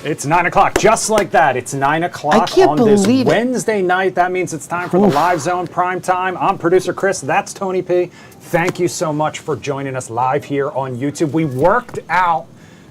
It's 9 o'clock, just like that. It's 9 o'clock on this Wednesday night. That means it's time for the Live Zone Prime Time. I'm producer Chris. That's Tony P. Thank you so much for joining us live here on YouTube. We worked out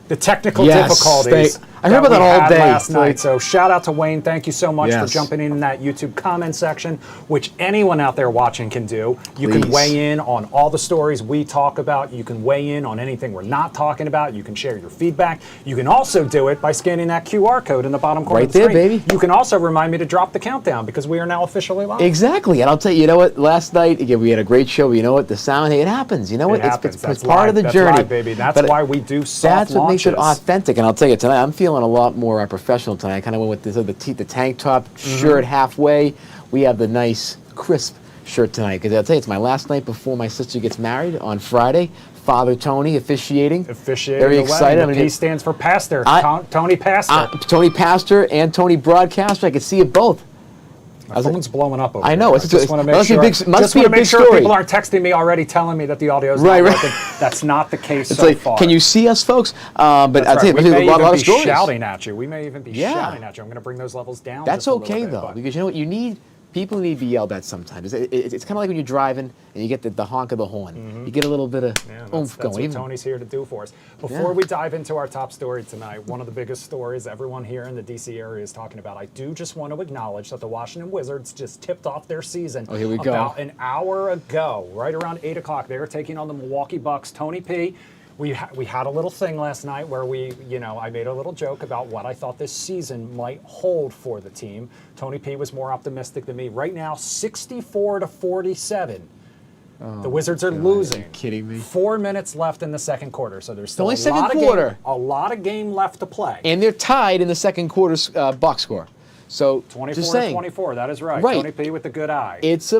the technical difficulties. I heard about that all day last night. So shout out to Wayne. Thank you so much for jumping in that YouTube comment section, which anyone out there watching can do. You can weigh in on all the stories we talk about. You can weigh in on anything we're not talking about. You can share your feedback. You can also do it by scanning that QR code in the bottom corner of the screen. Baby. You can also remind me to drop the countdown because we are now officially live. Exactly. And I'll tell you, you know what? Last night, again, we had a great show. You know what? The sound, hey, it happens. You know what? It's part of the journey. Live, baby. That's why we do soft That's what makes it authentic. And I'll tell you, tonight, I'm feeling a lot more professional tonight. I kind of went with the tank top shirt halfway. We have the nice, crisp shirt tonight. Because I'll tell you, it's my last night before my sister gets married on Friday. Father Tony officiating. Very excited. The P stands for pastor. Tony Pastor. Tony Pastor and Tony Broadcaster. I can see it both. My phone's blowing up over I know. I just want to make sure. Must be a big story. People aren't texting me already telling me that the audio is not working. That's not the case so far. Can you see us, folks? But I'll tell you, we may a lot of stories. Shouting at you. We may even be shouting at you. I'm going to bring those levels down. That's okay though, because you know what you need. People need to be yelled at sometimes. It's kind of like when you're driving and you get the honk of the horn. You get a little bit of oomph going. That's what Tony's here to do for us. Before we dive into our top story tonight, one of the biggest stories everyone here in the D.C. area is talking about, I do just want to acknowledge that the Washington Wizards just tipped off their season about an hour ago, right around 8 o'clock. They were taking on the Milwaukee Bucks. Tony P., we had a little thing last night where I made a little joke about what I thought this season might hold for the team. Tony P was more optimistic than me. Right now, 64-47. The Wizards are losing. Are you kidding me? 4 minutes left in the second quarter, so there's still only second quarter. A lot of game left to play. And they're tied in the second quarter's box score. So 24-24. That is right. Tony P with the good eye. It's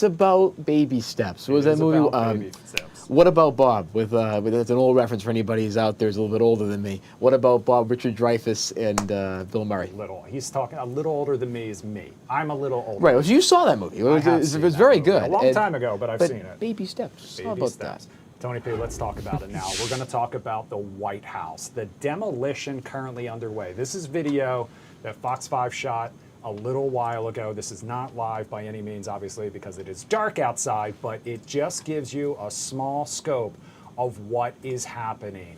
about baby steps. What was that movie? Baby steps. What about Bob? It's an old reference for anybody who's out there who's a little bit older than me. What about Bob, Richard Dreyfuss, and Bill Murray? He's talking a little older than me is me. I'm a little older. Right. Well, you saw that movie. It was very good. A long time ago, but I've seen it. Baby steps. How about that? Tony P, let's talk about it now. We're going to talk about the White House. The demolition currently underway. This is video that Fox 5 shot a little while ago. This is not live by any means, obviously, because it is dark outside, but it just gives you a small scope of what is happening.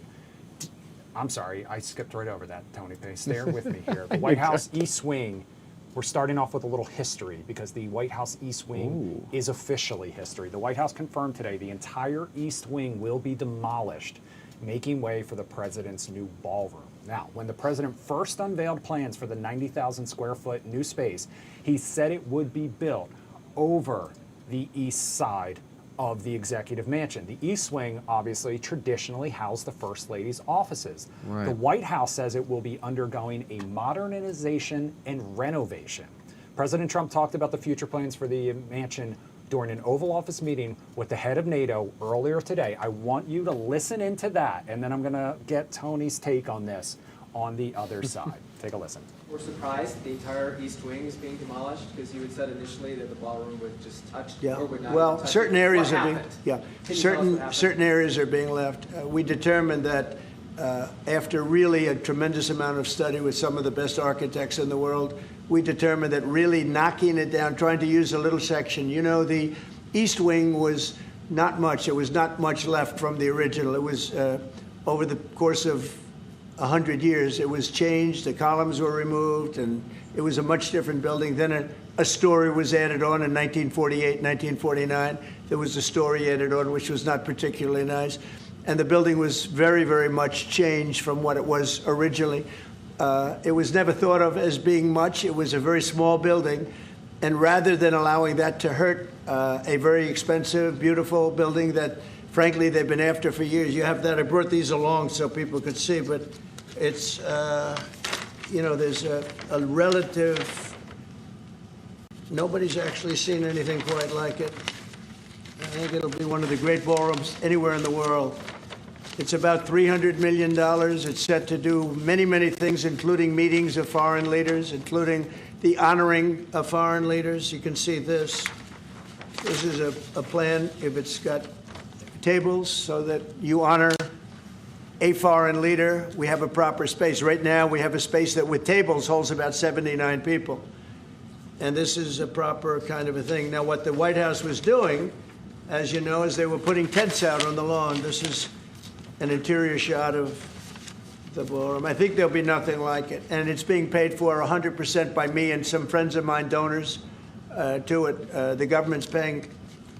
I'm sorry, I skipped right over that, Tony P. Stay with me here. The White House East Wing, we're starting off with a little history because the White House East Wing is officially history. The White House confirmed today the entire East Wing will be demolished, making way for the president's new ballroom. Now, when the president first unveiled plans for the 90,000 square foot new space, he said it would be built over the east side of the executive mansion. The East Wing obviously traditionally housed the First Lady's offices. Right. The White House says it will be undergoing a modernization and renovation. President Trump talked about the future plans for the mansion during an Oval Office meeting with the head of NATO earlier today. I want you to listen into that, and then I'm going to get Tony's take on this on the other side. Take a listen. We're surprised the entire East Wing is being demolished because you had said initially that the ballroom would just touch or would not. Well, touch certain areas are being certain areas are being left. We determined that after really a tremendous amount of study with some of the best architects in the world, we determined that really knocking it down, trying to use a little section. You know, the East Wing was not much. There was not much left from the original. It was over the course of 100 years, it was changed. The columns were removed, and it was a much different building. Then a story was added on in 1948, 1949. There was a story added on, which was not particularly nice. And the building was very, very much changed from what it was originally. It was never thought of as being much. It was a very small building. And rather than allowing that to hurt a very expensive, beautiful building that, frankly, they've been after for years. You have that. I brought these along so people could see, but it's, there's a relative, nobody's actually seen anything quite like it. I think it'll be one of the great ballrooms anywhere in the world. It's about $300 million. It's set to do many, many things, including meetings of foreign leaders, including the honoring of foreign leaders. You can see this. This is a plan. If it's got tables so that you honor a foreign leader, we have a proper space. Right now, we have a space that with tables holds about 79 people. And this is a proper kind of a thing. Now, what the White House was doing, as you know, is they were putting tents out on the lawn. This is an interior shot of the ballroom. I think there'll be nothing like it. And it's being paid for 100% by me and some friends of mine, donors to it. The government's paying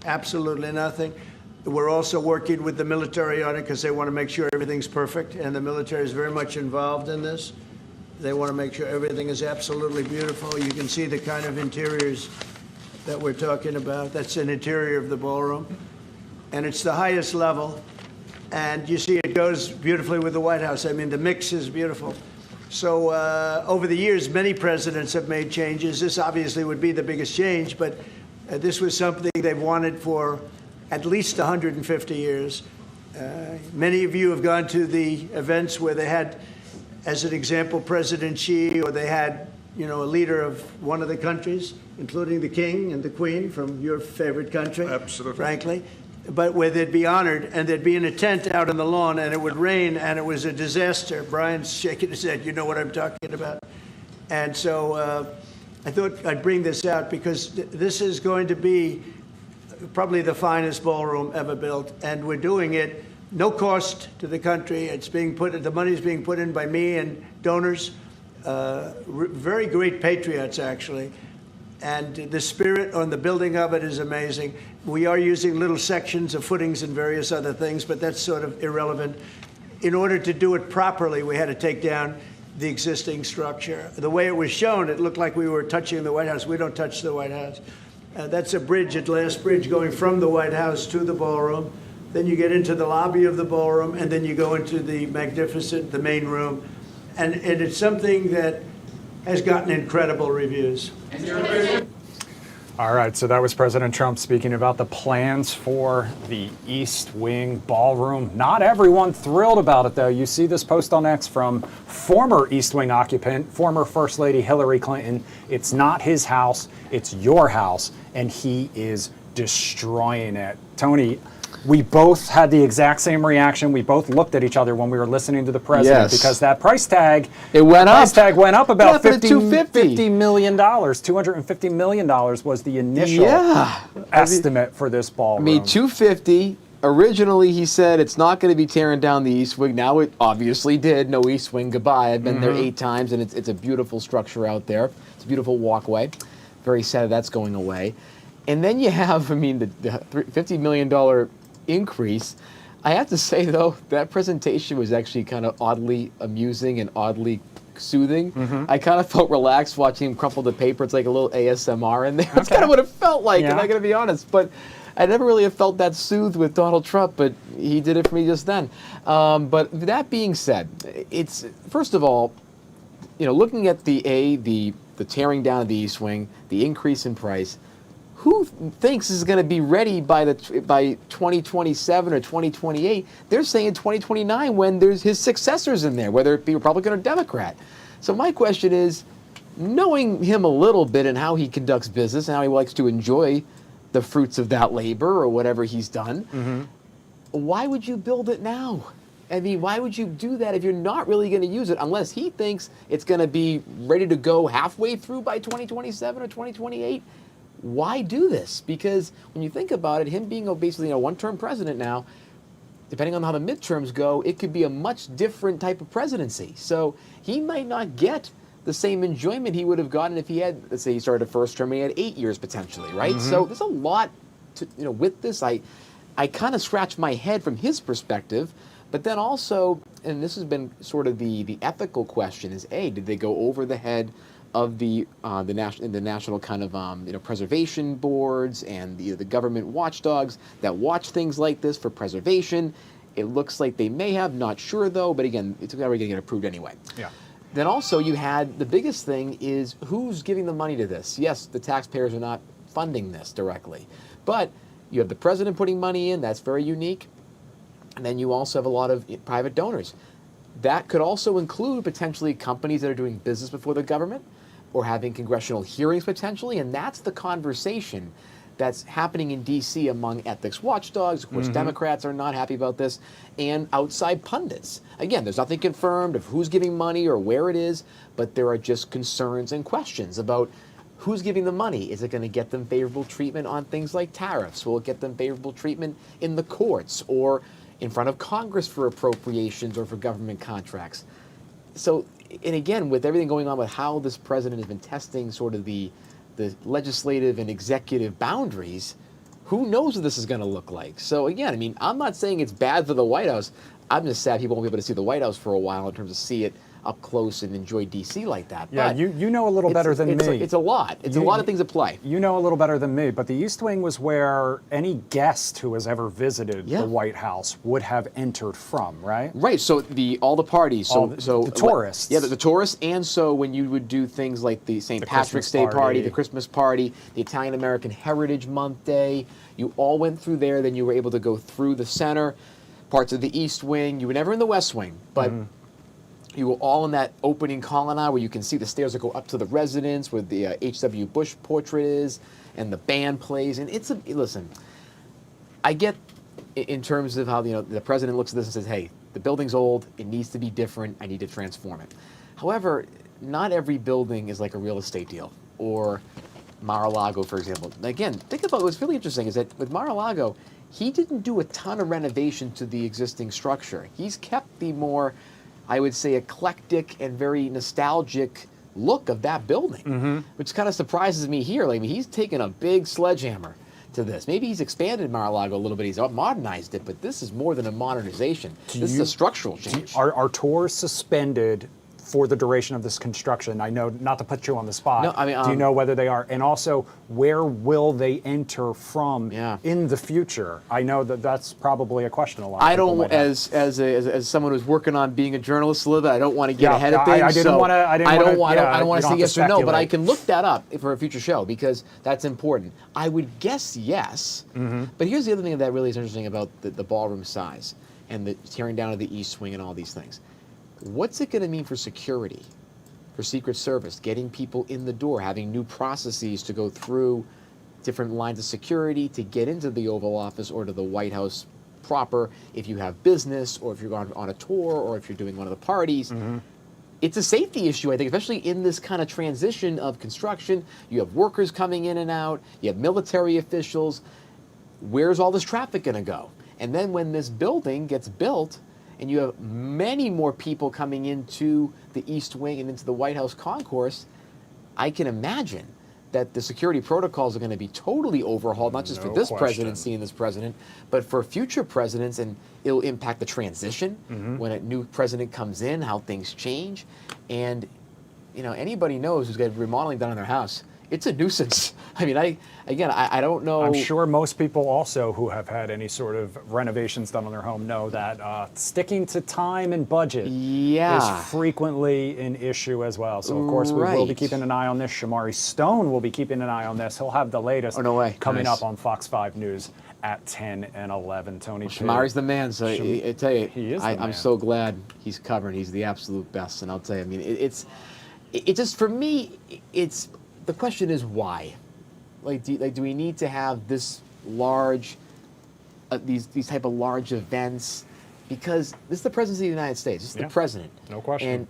absolutely nothing. We're also working with the military on it because they want to make sure everything's perfect. And the military is very much involved in this. They want to make sure everything is absolutely beautiful. You can see the kind of interiors that we're talking about. That's an interior of the ballroom. And it's the highest level. And you see it goes beautifully with the White House. I mean, the mix is beautiful. So over the years, many presidents have made changes. This obviously would be the biggest change, but this was something they've wanted for at least 150 years. Many of you have gone to the events where they had, as an example, President Xi, or they had, you know, a leader of one of the countries, including the king and the queen from your favorite country. Absolutely. Frankly. But where they'd be honored, and they'd be in a tent out on the lawn, and it would rain, and it was a disaster. Brian's shaking his head. You know what I'm talking about. And so I thought I'd bring this out because this is going to be probably the finest ballroom ever built, and we're doing it no cost to the country. It's being put, the money is being put in by me and donors, very great patriots, actually. And the spirit on the building of it is amazing. We are using little sections of footings and various other things, but that's sort of irrelevant. In order to do it properly, we had to take down the existing structure. The way it was shown, it looked like we were touching the White House. We don't touch the White House. That's a bridge, a glass bridge, going from the White House to the ballroom. Then you get into the lobby of the ballroom, and then you go into the magnificent, the main room. And it's something that has gotten incredible reviews. All right, so that was President Trump speaking about the plans for the East Wing Ballroom. Not everyone thrilled about it, though. You see this post on X from former East Wing occupant, former First Lady Hillary Clinton. It's not his house, it's your house, and he is destroying it. Tony, we both had the exact same reaction. We both looked at each other when we were listening to the president because that price tag, price tag went up about $50 million. $250 million was the initial estimate for this ballroom. I mean, $250. Originally, he said it's not going to be tearing down the East Wing. Now it obviously did. No East Wing, goodbye. I've been there 8 times, and it's a beautiful structure out there. It's a beautiful walkway. Very sad that's going away. And then you have, I mean, the $50 million increase. I have to say, though, that presentation was actually kind of oddly amusing and oddly soothing. I kind of felt relaxed watching him crumple the paper. It's like a little ASMR in there. That's kind of what it felt like, and I got to be honest. But I never really have felt that soothed with Donald Trump, but he did it for me just then. But that being said, it's, first of all, you know, looking at the tearing down of the East Wing, the increase in price, who thinks is going to be ready by 2027 or 2028? They're saying 2029 when there's his successors in there, whether it be Republican or Democrat. So my question is, knowing him a little bit and how he conducts business and how he likes to enjoy the fruits of that labor or whatever he's done, why would you build it now? I mean, why would you do that if you're not really going to use it unless he thinks it's going to be ready to go halfway through by 2027 or 2028? Why do this? Because when you think about it, him being basically a one-term president now, depending on how the midterms go, it could be a much different type of presidency. So he might not get the same enjoyment he would have gotten if he had, let's say he started a first term and he had 8 years potentially, right? So there's a lot to, you know, with this. I kind of scratch my head from his perspective, but then also, and this has been sort of the ethical question is, A, did they go over the head of the national kind of preservation boards and the government watchdogs that watch things like this for preservation? It looks like they may have, not sure though, but again, it's never going to get approved anyway. Yeah. Then also you had, the biggest thing is who's giving the money to this? Yes, the taxpayers are not funding this directly, but you have the president putting money in, that's very unique. And then you also have a lot of private donors. That could also include potentially companies that are doing business before the government or having congressional hearings potentially, and that's the conversation that's happening in D.C. among ethics watchdogs. Of course, Democrats are not happy about this, and outside pundits. Again, there's nothing confirmed of who's giving money or where it is, but there are just concerns and questions about who's giving the money. Is it going to get them favorable treatment on things like tariffs? Will it get them favorable treatment in the courts or in front of Congress for appropriations or for government contracts? So, and again, with everything going on with how this president has been testing sort of the legislative and executive boundaries, who knows what this is going to look like? So again, I mean, I'm not saying it's bad for the White House. I'm just sad people won't be able to see the White House for a while in terms of see it up close and enjoy D.C. like that. Yeah, but you know a little better than me. It's a lot. It's a lot of things at play. You know a little better than me, but the East Wing was where any guest who has ever visited the White House would have entered from, right? Right. So all the parties. So the tourists. Yeah, the tourists, and so when you would do things like the St. Patrick's Day party, the Christmas party, the Italian American Heritage Month Day, you all went through there. Then you were able to go through the center, parts of the East Wing. You were never in the West Wing, but. You were all in that opening colonnade where you can see the stairs that go up to the residence, where the H.W. Bush portrait is, and the band plays. And listen, I get in terms of how the president looks at this and says, "Hey, the building's old. It needs to be different. I need to transform it." However, not every building is like a real estate deal or Mar-a-Lago, for example. Again, think about what's really interesting is that with Mar-a-Lago, he didn't do a ton of renovation to the existing structure. He's kept the more, I would say, eclectic and very nostalgic look of that building, which kind of surprises me here. Like, I mean, he's taken a big sledgehammer to this. Maybe he's expanded Mar-a-Lago a little bit. He's modernized it, but this is more than a modernization. This is a structural change. Are tours suspended for the duration of this construction? I know, not to put you on the spot. No, I mean, do you know whether they are? And also, where will they enter from in the future? I know that's probably a question a lot. I don't, as someone who's working on being a journalist a little bit, I don't want to get ahead of things. I don't want to say yes or no, but I can look that up for a future show because that's important. I would guess yes, but here's the other thing that really is interesting about the ballroom size and the tearing down of the East Wing and all these things. What's it going to mean for security, for Secret Service, getting people in the door, having new processes to go through different lines of security to get into the Oval Office or to the White House proper, if you have business or if you're on a tour or if you're doing one of the parties? It's a safety issue, I think, especially in this kind of transition of construction. You have workers coming in and out. You have military officials. Where's all this traffic going to go? And then when this building gets built, and you have many more people coming into the East Wing and into the White House concourse, I can imagine that the security protocols are going to be totally overhauled, not just for this presidency and this president, but for future presidents, and it'll impact the transition when a new president comes in, how things change. And anybody knows who's got remodeling done on their house, it's a nuisance. I mean, I don't know. I'm sure most people also who have had any sort of renovations done on their home know that sticking to time and budget is frequently an issue as well. So, of course, we will be keeping an eye on this. Shamari Stone will be keeping an eye on this. He'll have the latest coming up on Fox 5 News at 10 and 11. Tony Shamari's the man, so I tell you, he is I'm so glad he's covered. He's the absolute best, and I'll tell you, I mean, it just, for me, it's... The question is why? Do we need to have this large, these type of large events? Because this is the president of the United States. This is the president. No question. And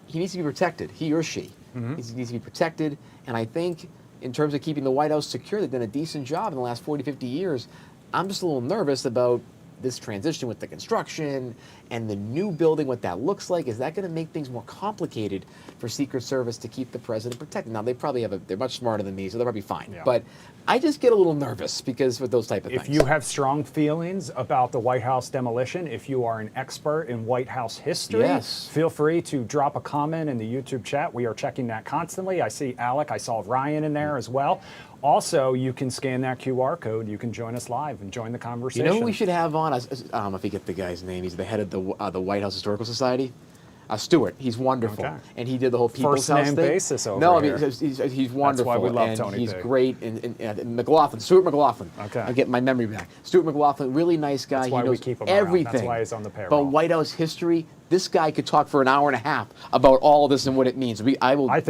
he needs to be protected. He or she needs to be protected. And I think in terms of keeping the White House secure, they've done a decent job in the last 40, 50 years. I'm just a little nervous about this transition with the construction and the new building, what that looks like. Is that going to make things more complicated for Secret Service to keep the president protected? Now, they probably they're much smarter than me, so they're probably fine. Yeah. But I just get a little nervous because with those type of things. If you have strong feelings about the White House demolition, if you are an expert in White House history, feel free to drop a comment in the YouTube chat. We are checking that constantly. I see Alec, I saw Ryan in there as well. Also, you can scan that QR code. You can join us live and join the conversation. You know who we should have on? I forget the guy's name. He's the head of the White House Historical Society. Stewart. He's wonderful. Okay. And he did the whole People's House thing. First name basis over here. I mean, he's wonderful. That's why we love and Tony he's P. great. And McLaughlin, Stuart McLaughlin. Okay. I get my memory back. Stuart McLaughlin, really nice guy. That's why he knows we keep him everything. Around. That's why he's on the payroll. But White House history, this guy could talk for an hour and a half about all of this and what it means. I think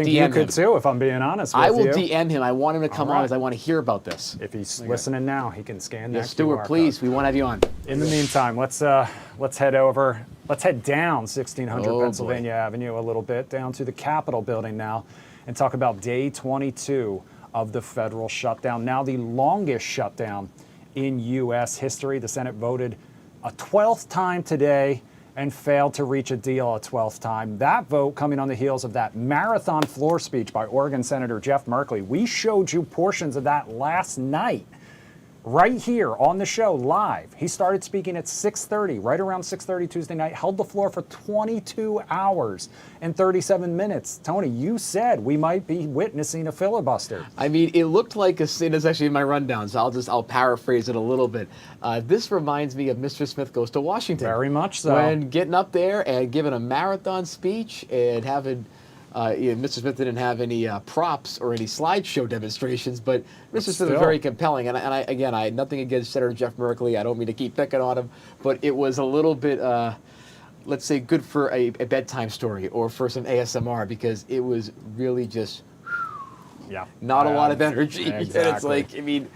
DM you could him. too, if I'm being honest with you. I will DM him. I want him to come All on right. because I want to hear about this. If he's listening now, he can scan that Yes, Stuart, QR please. code. We want to have you on. In the meantime, let's head over. Let's head down 1600 Oh, Pennsylvania Avenue a little bit, down to the Capitol building now, and talk about day 22 of the federal shutdown. Now the longest shutdown in U.S. history. The Senate voted a 12th time today and failed to reach a deal a 12th time. That vote coming on the heels of that marathon floor speech by Oregon Senator Jeff Merkley. We showed you portions of that last night, right here on the show live. He started speaking at 6:30, right around 6:30 Tuesday night, held the floor for 22 hours and 37 minutes. Tony, you said we might be witnessing a filibuster. I mean, it looked like a sin. It's actually in my rundown, so I'll paraphrase it a little bit. This reminds me of Mr. Smith Goes to Washington. Very much so. When getting up there and giving a marathon speech and having, Mr. Smith didn't have any props or any slideshow demonstrations, but Mr. Smith still. was very compelling. And I had nothing against Senator Jeff Merkley. I don't mean to keep picking on him, but it was a little bit, let's say, good for a bedtime story or for some ASMR, because it was really just Yeah. not a lot of energy. Exactly. And it's like, I mean,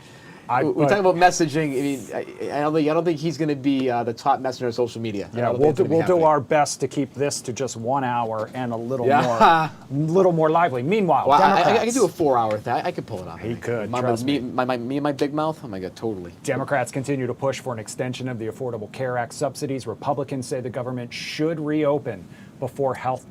we're but- talking about messaging. I mean, I don't think he's going to be the top messenger of social media. I Yeah, don't we'll think it's gonna be do happening. our best to keep this to just 1 hour and a little Yeah. more lively. Meanwhile, Well, Democrats, I could do a 4-hour thing. I could pull it off. He could, Me trust me. and my big mouth. Oh my God, totally. Democrats continue to push for an extension of the Affordable Care Act subsidies. Republicans say the government should reopen before health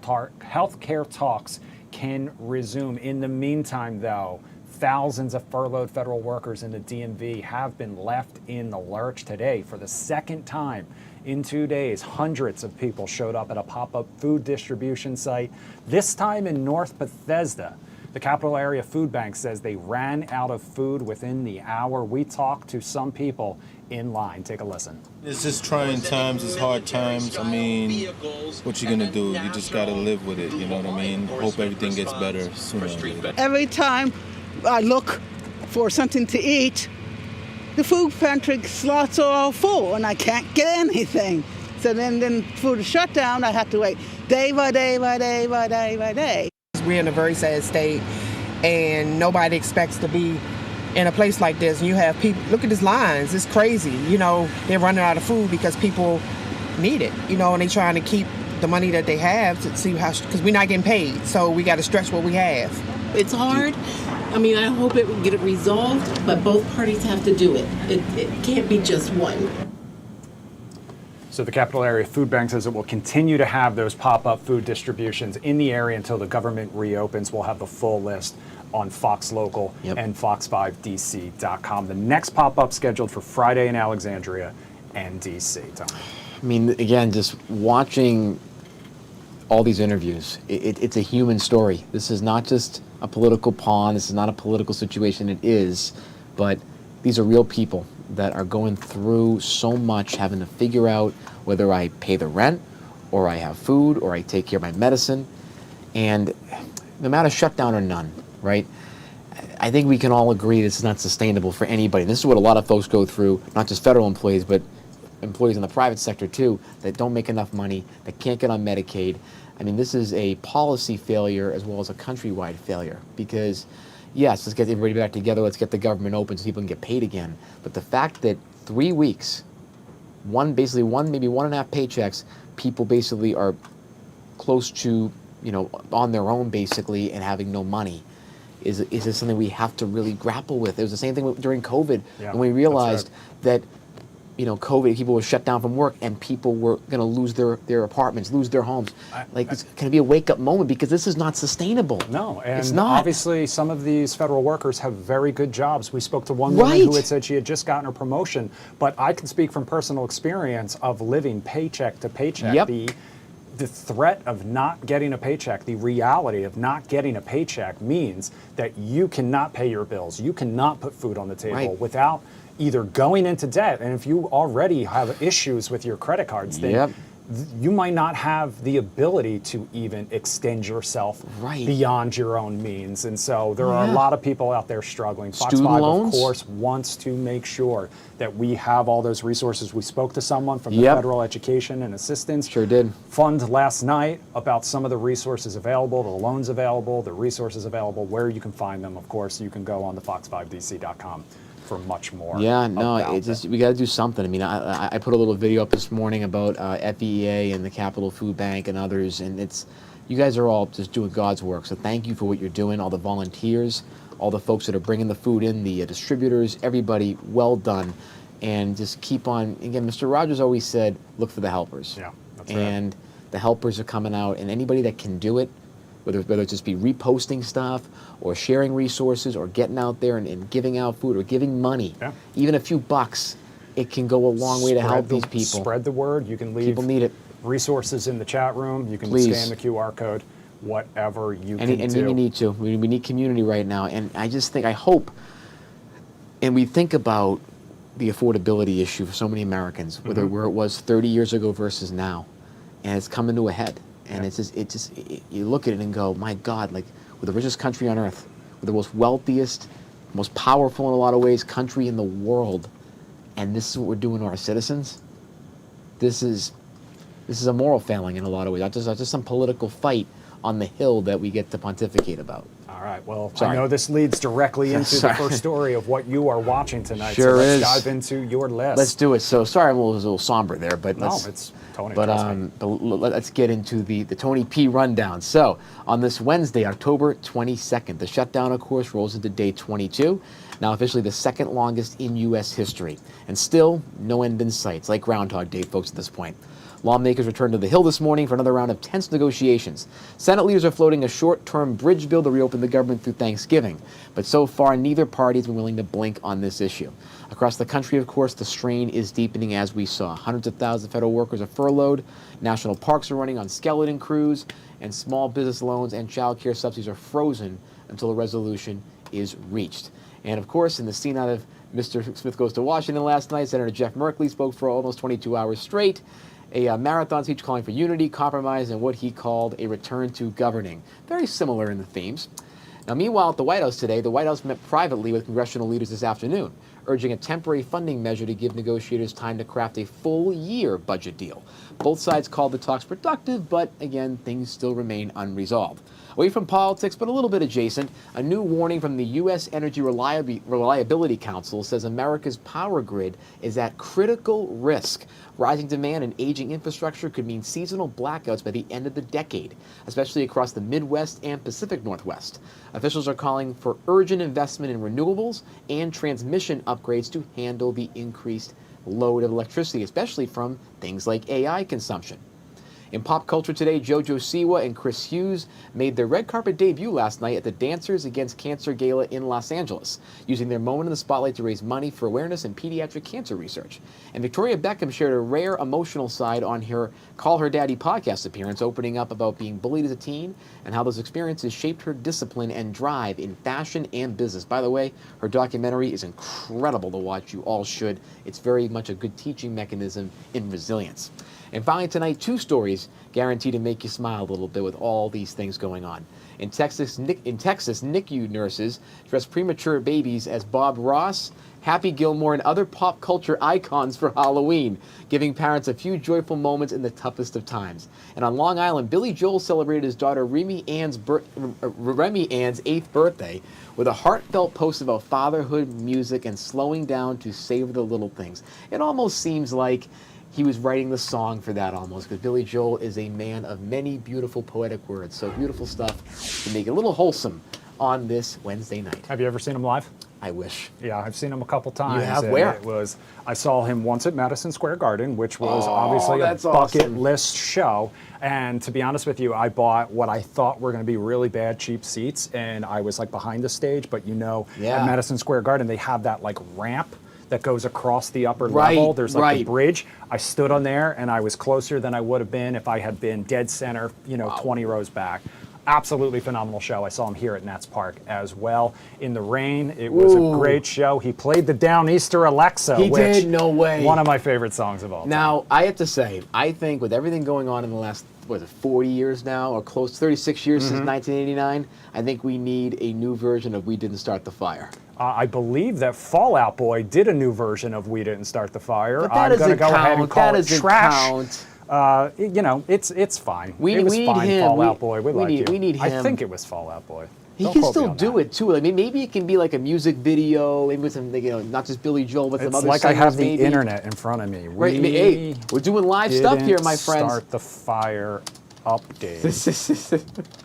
care talks can resume. In the meantime, though, thousands of furloughed federal workers in the DMV have been left in the lurch today. For the second time in 2 days, hundreds of people showed up at a pop-up food distribution site, this time in North Bethesda. The Capital Area Food Bank says they ran out of food within the hour. We talked to some people in line. Take a listen. It's just trying times, it's hard times. I mean, what you gonna do? You just gotta live with it, you know what I mean? Hope everything gets better sooner or later. Every time I look for something to eat, the food pantry slots are all full and I can't get anything. So then for the shutdown, I have to wait day by day by day by day by day. We're in a very sad state, and nobody expects to be in a place like this. And you have people, look at these lines, it's crazy. You know, they're running out of food because people need it, you know, and they're trying to keep the money that they have to see how, because we're not getting paid, so we got to stretch what we have. It's hard. I mean, I hope it will get it resolved, but both parties have to do it. It can't be just one. So the Capital Area Food Bank says it will continue to have those pop-up food distributions in the area until the government reopens. We'll have the full list on Fox Local and fox5dc.com. The next pop-up scheduled for Friday in Alexandria and DC. Tom. I mean, again, just watching all these interviews, it's a human story. This is not just a political pawn. This is not a political situation. It is, but these are real people that are going through so much, having to figure out whether I pay the rent or I have food or I take care of my medicine. And no matter shutdown or none, right? I think we can all agree this is not sustainable for anybody. This is what a lot of folks go through, not just federal employees, but employees in the private sector too, that don't make enough money, that can't get on Medicaid. I mean, this is a policy failure as well as a countrywide failure, because yes, let's get everybody back together, let's get the government open so people can get paid again. But the fact that 3 weeks, maybe 1.5 paychecks, people basically are close to, on their own basically and having no money, is this something we have to really grapple with? It was the same thing during COVID when we realized that COVID, people were shut down from work and people were going to lose their apartments, lose their homes. It's going to be a wake-up moment because this is not sustainable. No, and it's not. Obviously some of these federal workers have very good jobs. We spoke to one woman who had said she had just gotten her promotion, but I can speak from personal experience of living paycheck to paycheck. The threat of not getting a paycheck, the reality of not getting a paycheck means that you cannot pay your bills. You cannot put food on the table without either going into debt, and if you already have issues with your credit cards, then you might not have the ability to even extend yourself beyond your own means. And so there are a lot of people out there struggling. Fox 5, of course, wants to make sure that we have all those resources. We spoke to someone from the Federal Education and Assistance Fund last night about some of the resources available, the loans available, the resources available, where you can find them. Of course, you can go on the fox5dc.com. for much more. Yeah, no, it's just, we got to do something. I mean, I put a little video up this morning about FEA and the Capital Food Bank and others, and you guys are all just doing God's work. So thank you for what you're doing, all the volunteers, all the folks that are bringing the food in, the distributors, everybody, well done. And just keep on, again, Mr. Rogers always said, look for the helpers. Yeah, that's and the helpers are coming out, and anybody that can do it, whether it just be reposting stuff or sharing resources or getting out there and giving out food or giving money, even a few bucks, it can go a long way to help these people. Spread the word. You can leave people need it. Resources in the chat room. You can scan the QR code, whatever you can do. And you need to. We need community right now. And I just think, I hope, and we think about the affordability issue for so many Americans, where it was 30 years ago versus now, and it's coming to a head. And it's just, you look at it and go, my God, like, we're the richest country on earth. We're the most wealthiest, most powerful in a lot of ways country in the world. And this is what we're doing to our citizens. This is a moral failing in a lot of ways. Not just some political fight on the Hill that we get to pontificate about. All right, well, I know this leads directly into the first story of what you are watching tonight. Sure so let's is. dive into your list. Let's do it. So sorry, I was a little somber there, but it's Tony. But let's get into the Tony P rundown. So on this Wednesday, October 22nd, the shutdown, of course, rolls into day 22. Now officially the second longest in U.S. history, and still no end in sight. It's like Groundhog Day, folks, at this point. Lawmakers returned to the Hill this morning for another round of tense negotiations. Senate leaders are floating a short-term bridge bill to reopen the government through Thanksgiving. But so far, neither party has been willing to blink on this issue. Across the country, of course, the strain is deepening as we saw. Hundreds of thousands of federal workers are furloughed, national parks are running on skeleton crews, and small business loans and child care subsidies are frozen until a resolution is reached. And of course, in the scene out of Mr. Smith Goes to Washington last night, Senator Jeff Merkley spoke for almost 22 hours straight. A marathon speech calling for unity, compromise, and what he called a return to governing. Very similar in the themes. Now, meanwhile, at the White House today, the White House met privately with congressional leaders this afternoon, urging a temporary funding measure to give negotiators time to craft a full-year budget deal. Both sides called the talks productive, but again, things still remain unresolved. Away from politics, but a little bit adjacent, a new warning from the U.S. Energy Reliability Council says America's power grid is at critical risk. Rising demand and aging infrastructure could mean seasonal blackouts by the end of the decade, especially across the Midwest and Pacific Northwest. Officials are calling for urgent investment in renewables and transmission upgrades to handle the increased load of electricity, especially from things like AI consumption. In pop culture today, JoJo Siwa and Chris Hughes made their red carpet debut last night at the Dancers Against Cancer Gala in Los Angeles, using their moment in the spotlight to raise money for awareness in pediatric cancer research. And Victoria Beckham shared a rare emotional side on her Call Her Daddy podcast appearance, opening up about being bullied as a teen and how those experiences shaped her discipline and drive in fashion and business. By the way, her documentary is incredible to watch. You all should. It's very much a good teaching mechanism in resilience. And finally tonight, two stories guaranteed to make you smile a little bit with all these things going on. In Texas, NICU nurses dress premature babies as Bob Ross, Happy Gilmore, and other pop culture icons for Halloween, giving parents a few joyful moments in the toughest of times. And on Long Island, Billy Joel celebrated his daughter Remy Ann's 8th birthday with a heartfelt post about fatherhood, music, and slowing down to savor the little things. It almost seems like he was writing the song for that almost, because Billy Joel is a man of many beautiful poetic words. So beautiful stuff to make it a little wholesome on this Wednesday night. Have you ever seen him live? I wish. Yeah, I've seen him a couple times. You have? Where? I saw him once at Madison Square Garden, which was obviously a bucket awesome. list show. And to be honest with you, I bought what I thought were going to be really bad, cheap seats, and I was like behind the stage. But you know, at Madison Square Garden, they have that like ramp that goes across the upper level. There's like the bridge. I stood on there, and I was closer than I would have been if I had been dead center, 20 rows back. absolutely phenomenal show. I saw him here at Nats Park as well. In the rain, it was a great show. He played the Downeaster Alexa, He which did? No way. one of my favorite songs of all time. Now, I have to say, I think with everything going on in the last, 40 years now, or close to 36 years since 1989, I think we need a new version of We Didn't Start the Fire. I believe that Fall Out Boy did a new version of We Didn't Start the Fire. But that I'm going to doesn't go ahead and count. call That it doesn't trash. count. You know, it's fine. It We was need fine, him. Fall Out Boy. We like need- you. we need I him. think it was Fall Out Boy. He Don't can quote me still on do that. it too. I mean, maybe it can be like a music video, maybe with some, not just Billy Joel, but some It's other like I have singers, the maybe. internet in front of me. Right, hey, we're doing live stuff here, my friends. Start the fire update.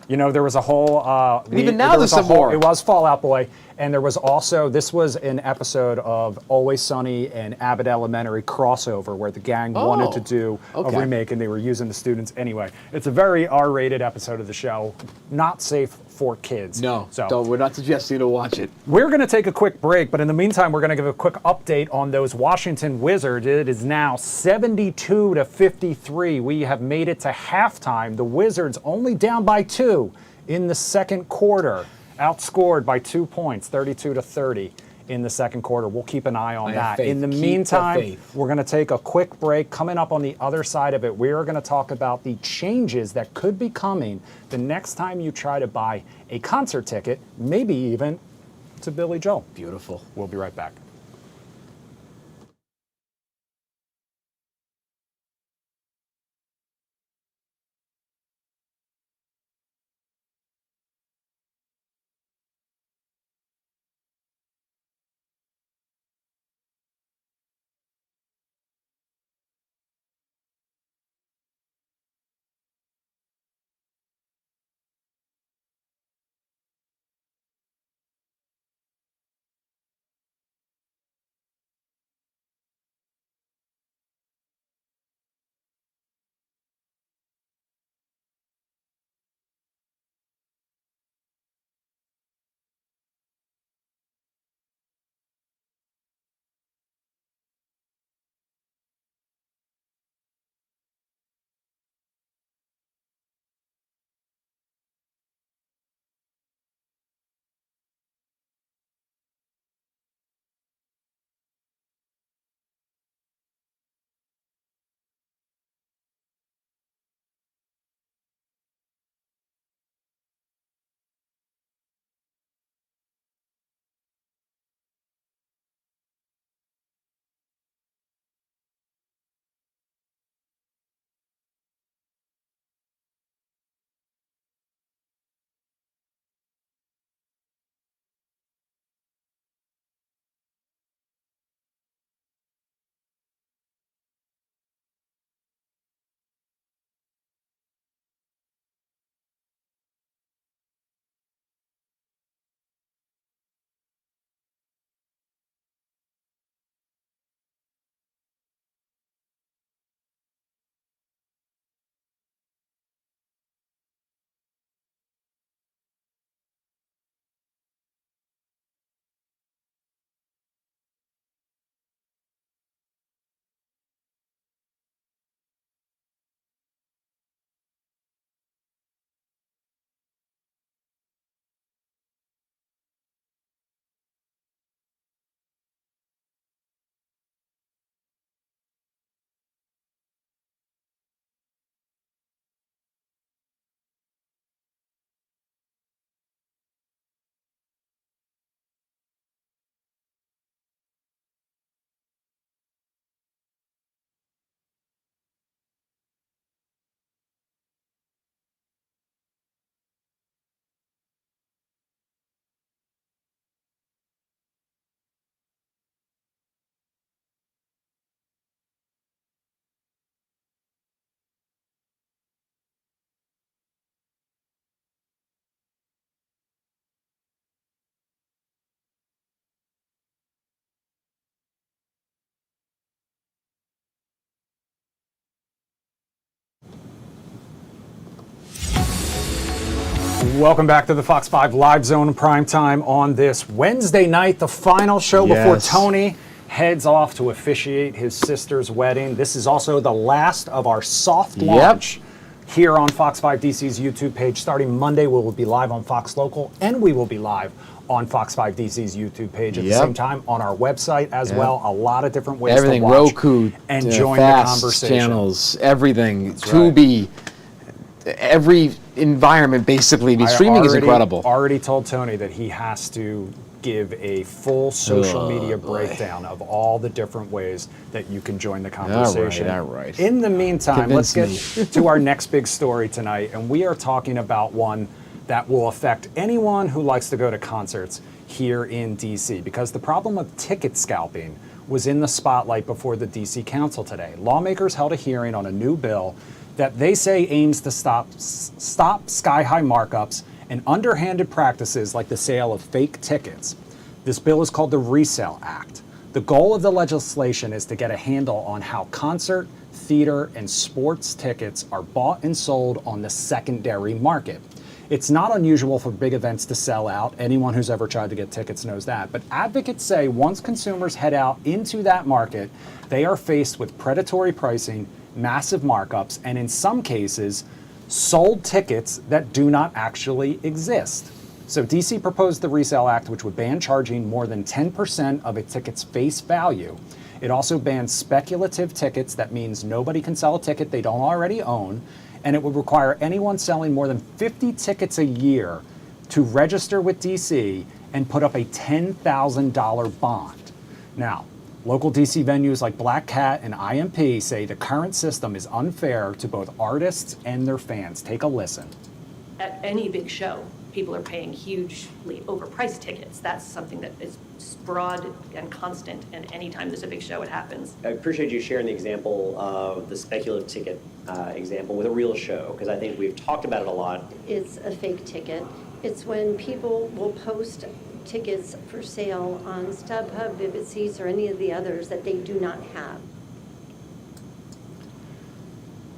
You know, there was a whole. Even now there there's was a some whole- more. It was Fall Out Boy, and there was also, this was an episode of Always Sunny and Abbott Elementary crossover where the gang wanted to do okay. a remake and they were using the students anyway. It's a very R-rated episode of the show, not safe for kids. No, so we're not suggesting you to watch it. we're going to take a quick break, but in the meantime, we're going to give a quick update on those Washington Wizards. It is now 72-53. We have made it to halftime. The Wizards only down by 2 in the second quarter, outscored by 2 points, 32-30 in the second quarter. We'll keep an eye on I have that. faith. In the Keep the meantime, faith. we're going to take a quick break. Coming up on the other side of it, we are going to talk about the changes that could be coming the next time you try to buy a concert ticket, maybe even to Billy Joel. Beautiful. We'll be right back. Welcome back to the Fox 5 Live Zone Prime Time on this Wednesday night, the final show before Yes. Tony heads off to officiate his sister's wedding. This is also the last of our soft launch here on Fox 5 DC's YouTube page. Starting Monday, we will be live on Fox Local, and we will be live on Fox 5 DC's YouTube page at the same time on our website as well. A lot of different ways Everything, to watch Roku, and join Fast the conversation. Channels, everything, Tubi, every environment basically. Streaming is incredible. Already told Tony that he has to give a full social media breakdown of all the different ways that you can join the conversation. All right. In the meantime, Convince let's get to our next big story tonight, and we are talking about one that will affect anyone who likes to go to concerts here in DC, because the problem of ticket scalping was in the spotlight before the DC Council today. Lawmakers held a hearing on a new bill that they say aims to stop sky-high markups and underhanded practices like the sale of fake tickets. This bill is called the Resale Act. The goal of the legislation is to get a handle on how concert, theater, and sports tickets are bought and sold on the secondary market. It's not unusual for big events to sell out. Anyone who's ever tried to get tickets knows that. But advocates say once consumers head out into that market, they are faced with predatory pricing, massive markups, and in some cases, sold tickets that do not actually exist. So DC proposed the Resale Act, which would ban charging more than 10% of a ticket's face value. It also bans speculative tickets. That means nobody can sell a ticket they don't already own. And it would require anyone selling more than 50 tickets a year to register with DC and put up a $10,000 bond. Now, local DC venues like Black Cat and IMP say the current system is unfair to both artists and their fans. Take a listen. At any big show, people are paying hugely overpriced tickets. That's something that is broad and constant, and anytime there's a big show, it happens. I appreciate you sharing the example of the speculative ticket example with a real show, because I think we've talked about it a lot. It's a fake ticket. It's when people will post tickets for sale on StubHub, Vivid Seats, or any of the others that they do not have.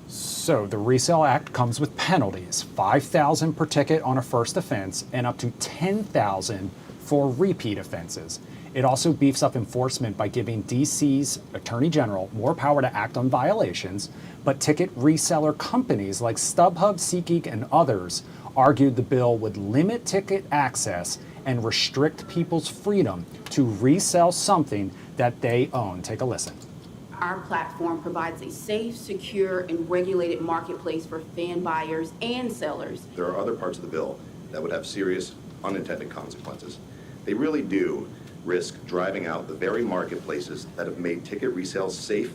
So the Resale Act comes with penalties, $5,000 per ticket on a first offense and up to $10,000 for repeat offenses. It also beefs up enforcement by giving DC's Attorney General more power to act on violations, but ticket reseller companies like StubHub, SeatGeek, and others argued the bill would limit ticket access and restrict people's freedom to resell something that they own. Take a listen. Our platform provides a safe, secure, and regulated marketplace for fan buyers and sellers. There are other parts of the bill that would have serious unintended consequences. They really do risk driving out the very marketplaces that have made ticket resales safe.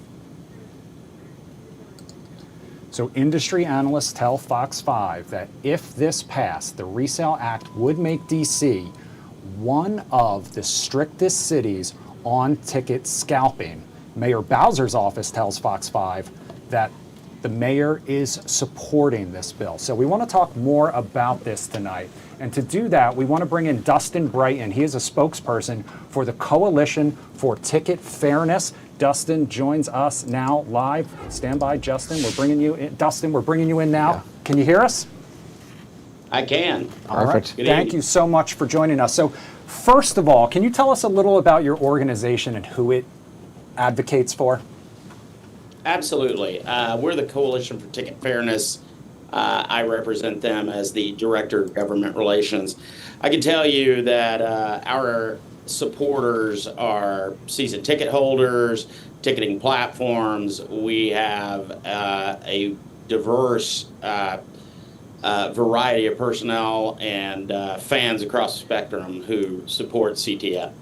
So industry analysts tell Fox 5 that if this passed, the Resale Act would make DC one of the strictest cities on ticket scalping. Mayor Bowser's office tells Fox 5 that the mayor is supporting this bill. So we want to talk more about this tonight. And to do that, we want to bring in Dustin Brighton. He is a spokesperson for the Coalition for Ticket Fairness. Dustin joins us now live. Stand by, Justin. We're bringing you in. Dustin, we're bringing you in now. Yeah. Can you hear us? I can. All right. Thank you so much for joining us. So first of all, can you tell us a little about your organization and who it advocates for? Absolutely. We're the Coalition for Ticket Fairness. I represent them as the Director of Government Relations. I can tell you that our supporters are season ticket holders, ticketing platforms. We have a diverse variety of personnel and fans across the spectrum who support CTF.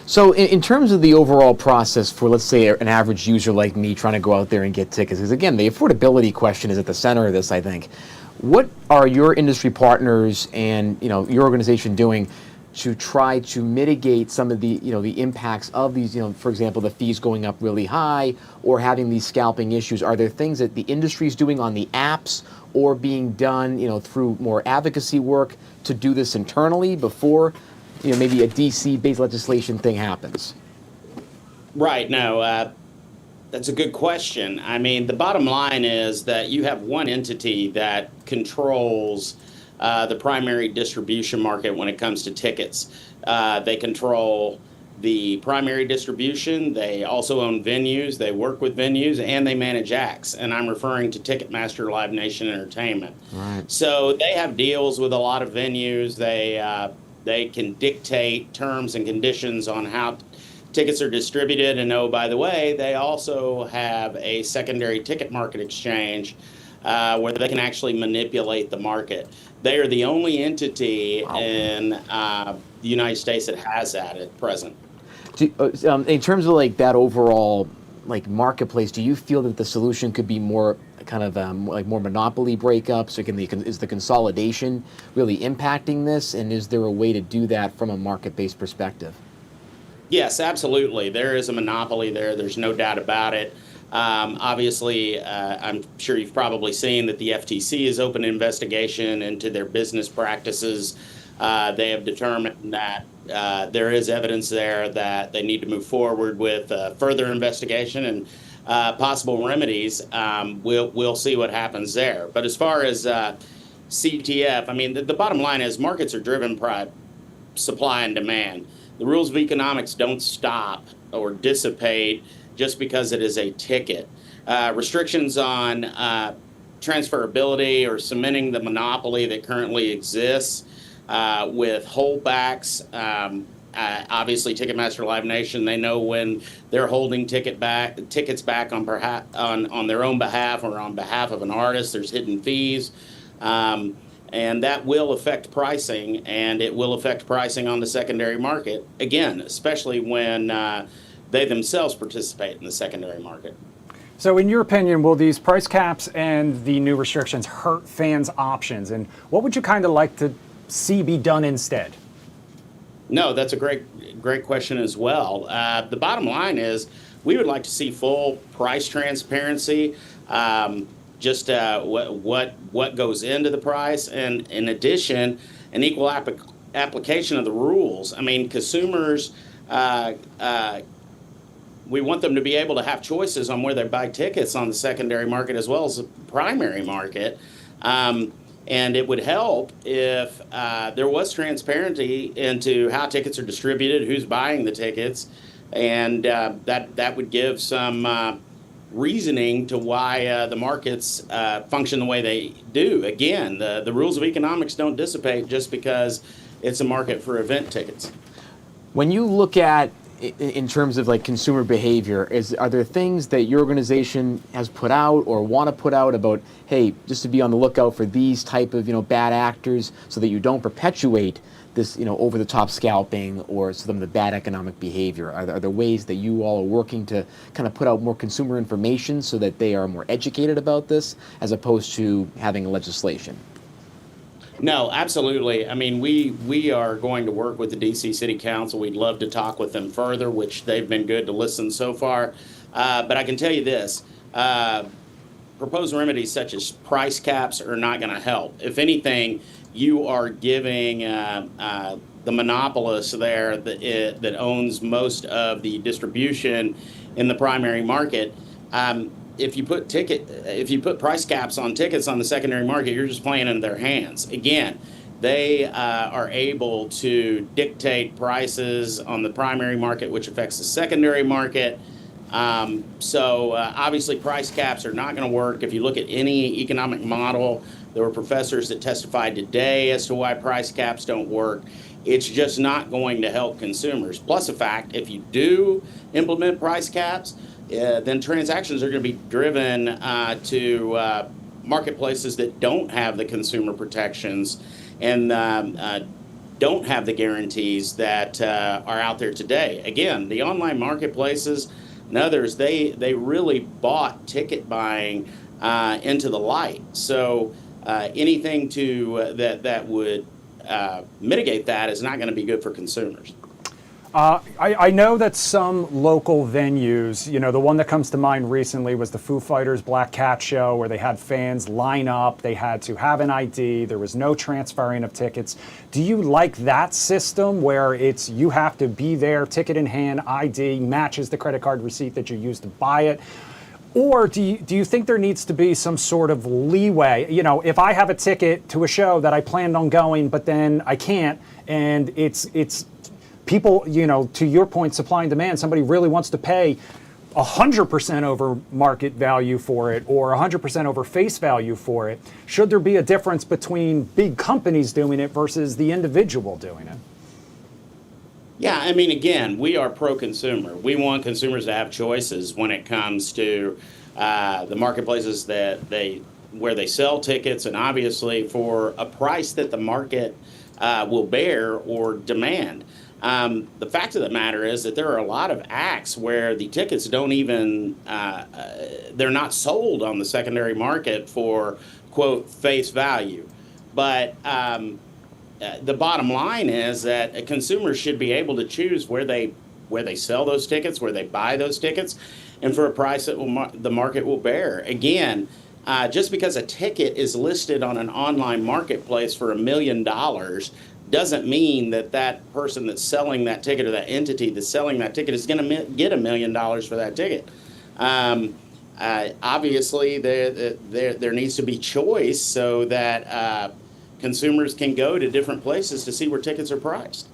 So in terms of the overall process for, let's say, an average user like me trying to go out there and get tickets, because again, the affordability question is at the center of this, I think. What are your industry partners and your organization doing to try to mitigate some of the the impacts of these, for example, the fees going up really high or having these scalping issues? Are there things that the industry is doing on the apps or being done through more advocacy work to do this internally before maybe a DC-based legislation thing happens? Right. No, that's a good question. I mean, the bottom line is that you have one entity that controls the primary distribution market when it comes to tickets. They control the primary distribution. They also own venues. They work with venues, and they manage acts. And I'm referring to Ticketmaster Live Nation Entertainment. Right. So they have deals with a lot of venues. They can dictate terms and conditions on how tickets are distributed. And oh, by the way, they also have a secondary ticket market exchange where they can actually manipulate the market. They are the only entity in the United States that has that at present. In terms of like that overall like marketplace, do you feel that the solution could be more kind of like more monopoly breakups, or is the consolidation really impacting this, and is there a way to do that from a market-based perspective? Yes, absolutely. There is a monopoly there. There's no doubt about it. Obviously, I'm sure you've probably seen that the FTC has opened an investigation into their business practices. They have determined that there is evidence there that they need to move forward with further investigation and possible remedies. We'll see what happens there. But as far as CTF, I mean, the bottom line is markets are driven by supply and demand. The rules of economics don't stop or dissipate just because it is a ticket. Restrictions on transferability or cementing the monopoly that currently exists with holdbacks. Obviously, Ticketmaster Live Nation, they know when they're holding tickets back on their own behalf or on behalf of an artist. There's hidden fees. And that will affect pricing, and it will affect pricing on the secondary market, again, especially when they themselves participate in the secondary market. So in your opinion, will these price caps and the new restrictions hurt fans' options? And what would you kind of like to see be done instead? No, that's a great question as well. The bottom line is we would like to see full price transparency. Just what goes into the price, and in addition, an equal application of the rules. I mean, consumers, we want them to be able to have choices on where they buy tickets on the secondary market as well as the primary market. And it would help if there was transparency into how tickets are distributed, who's buying the tickets, and that would give some reasoning to why the markets function the way they do. Again, the rules of economics don't dissipate just because it's a market for event tickets. When you look at, in terms of like consumer behavior, are there things that your organization has put out or want to put out about, hey, just to be on the lookout for these type of bad actors, so that you don't perpetuate this over-the-top scalping or some of the bad economic behavior? Are there ways that you all are working to kind of put out more consumer information so that they are more educated about this, as opposed to having legislation? No, absolutely. I mean, we are going to work with the DC City Council. We'd love to talk with them further, which they've been good to listen so far. But I can tell you this, proposed remedies such as price caps are not going to help. If anything, you are giving the monopolist there that owns most of the distribution in the primary market. If you put price caps on tickets on the secondary market, you're just playing into their hands. Again, they are able to dictate prices on the primary market, which affects the secondary market. So obviously price caps are not going to work. If you look at any economic model, there were professors that testified today as to why price caps don't work. It's just not going to help consumers. Plus the fact, if you do implement price caps, then transactions are going to be driven to marketplaces that don't have the consumer protections and don't have the guarantees that are out there today. Again, the online marketplaces and others, they really bought ticket buying into the light. So anything that would mitigate that is not going to be good for consumers. I know that some local venues, the one that comes to mind recently was the Foo Fighters Black Cat show, where they had fans line up, they had to have an ID, there was no transferring of tickets. Do you like that system where it's you have to be there, ticket in hand, ID, matches the credit card receipt that you used to buy it? Or do you think there needs to be some sort of leeway? If I have a ticket to a show that I planned on going, but then I can't, and it's people, you know, to your point, supply and demand, somebody really wants to pay 100% over market value for it or 100% over face value for it. Should there be a difference between big companies doing it versus the individual doing it? Yeah, I mean, again, we are pro-consumer. We want consumers to have choices when it comes to the marketplaces where they sell tickets, and obviously for a price that the market will bear or demand. The fact of the matter is that there are a lot of acts where the tickets don't even, they're not sold on the secondary market for, quote, face value. But the bottom line is that consumers should be able to choose where they sell those tickets, where they buy those tickets, and for a price that the market will bear. Again, just because a ticket is listed on an online marketplace for $1 million doesn't mean that that person that's selling that ticket or that entity that's selling that ticket is going to get $1 million for that ticket. Obviously, there needs to be choice so that consumers can go to different places to see where tickets are priced.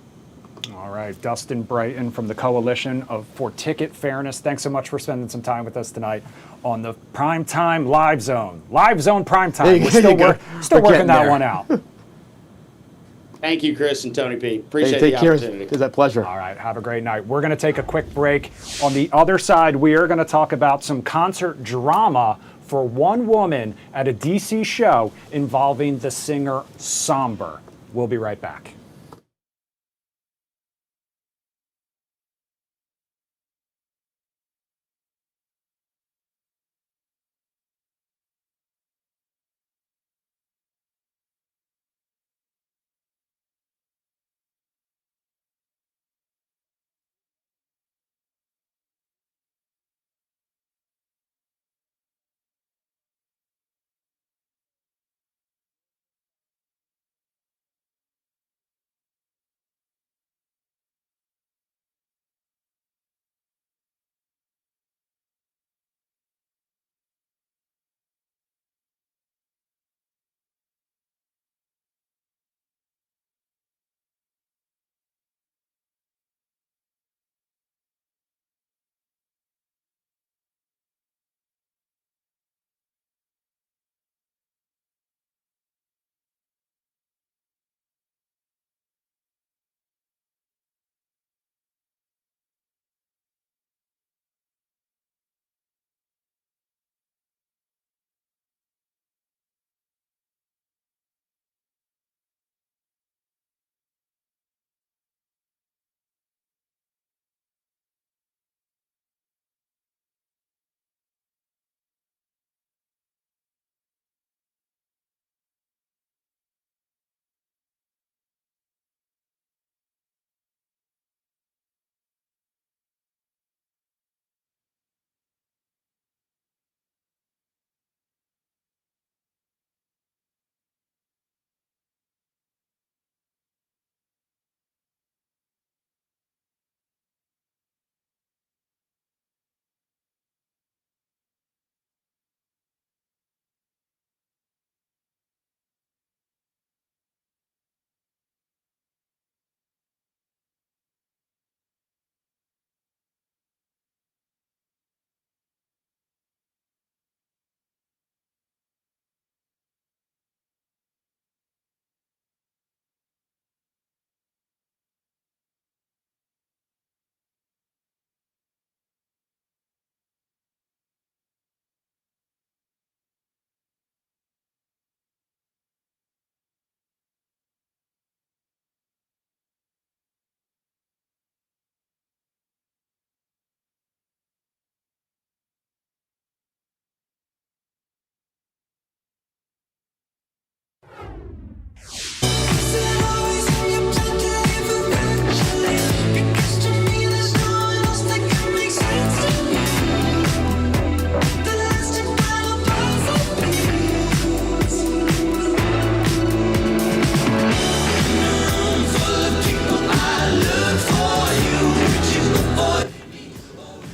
All right, Dustin Brighton from the Coalition for Ticket Fairness. Thanks so much for spending some time with us tonight on the Primetime Live Zone. Live Zone Primetime. We're still working that one out. Thank you, Chris and Tony P. Appreciate take the care. opportunity. It's a pleasure. All right, have a great night. We're going to take a quick break. On the other side, we are going to talk about some concert drama for one woman at a DC show involving the singer Sombr. We'll be right back.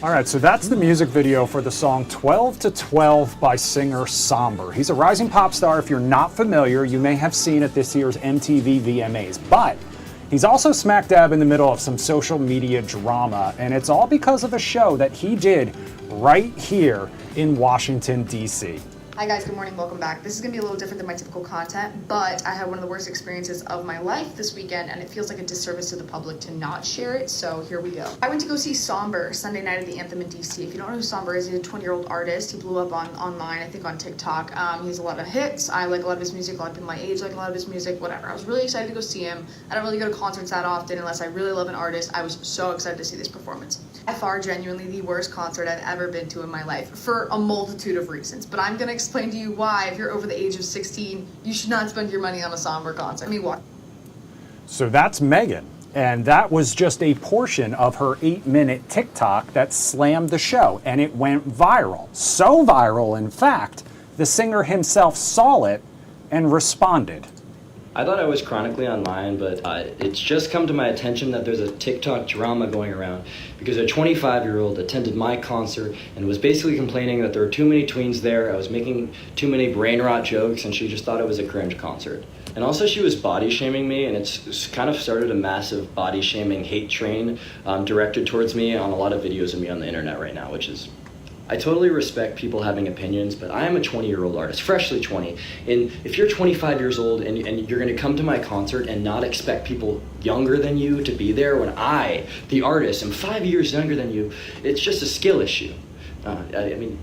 All right, so that's the music video for the song 12 to 12 by singer Sombr. He's a rising pop star. If you're not familiar, you may have seen at this year's MTV VMAs. But He's also smack dab in the middle of some social media drama, and it's all because of a show that he did right here in Washington, D.C. Hi guys, good morning, welcome back. This is gonna be a little different than my typical content, but I had one of the worst experiences of my life this weekend, and it feels like a disservice to the public to not share it, so here we go. I went to go see Sombr Sunday night at the Anthem in DC. If you don't know who Sombr is, he's a 20-year-old artist. He blew up online, I think on TikTok. He has a lot of hits. I like a lot of his music. A lot of people my age like a lot of his music, whatever. I was really excited to go see him. I don't really go to concerts that often unless I really love an artist. I was so excited to see this performance. By far, genuinely the worst concert I've ever been to in my life for a multitude of reasons, but I'm gonna explain to you why, if you're over the age of 16, you should not spend your money on a Sombr concert. I mean, why? So that's Megan, and that was just a portion of her 8-minute TikTok that slammed the show, and it went viral. So viral, in fact, the singer himself saw it and responded. I thought I was chronically online, but it's just come to my attention that there's a TikTok drama going around because a 25-year-old attended my concert and was basically complaining that there were too many tweens there, I was making too many brain rot jokes, and she just thought it was a cringe concert. And also she was body shaming me, and it's kind of started a massive body shaming hate train directed towards me on a lot of videos of me on the internet right now, which is, I totally respect people having opinions, but I am a 20-year-old artist, freshly 20. And if you're 25 years old and you're gonna come to my concert and not expect people younger than you to be there when I, the artist, am 5 years younger than you, it's just a skill issue. I mean,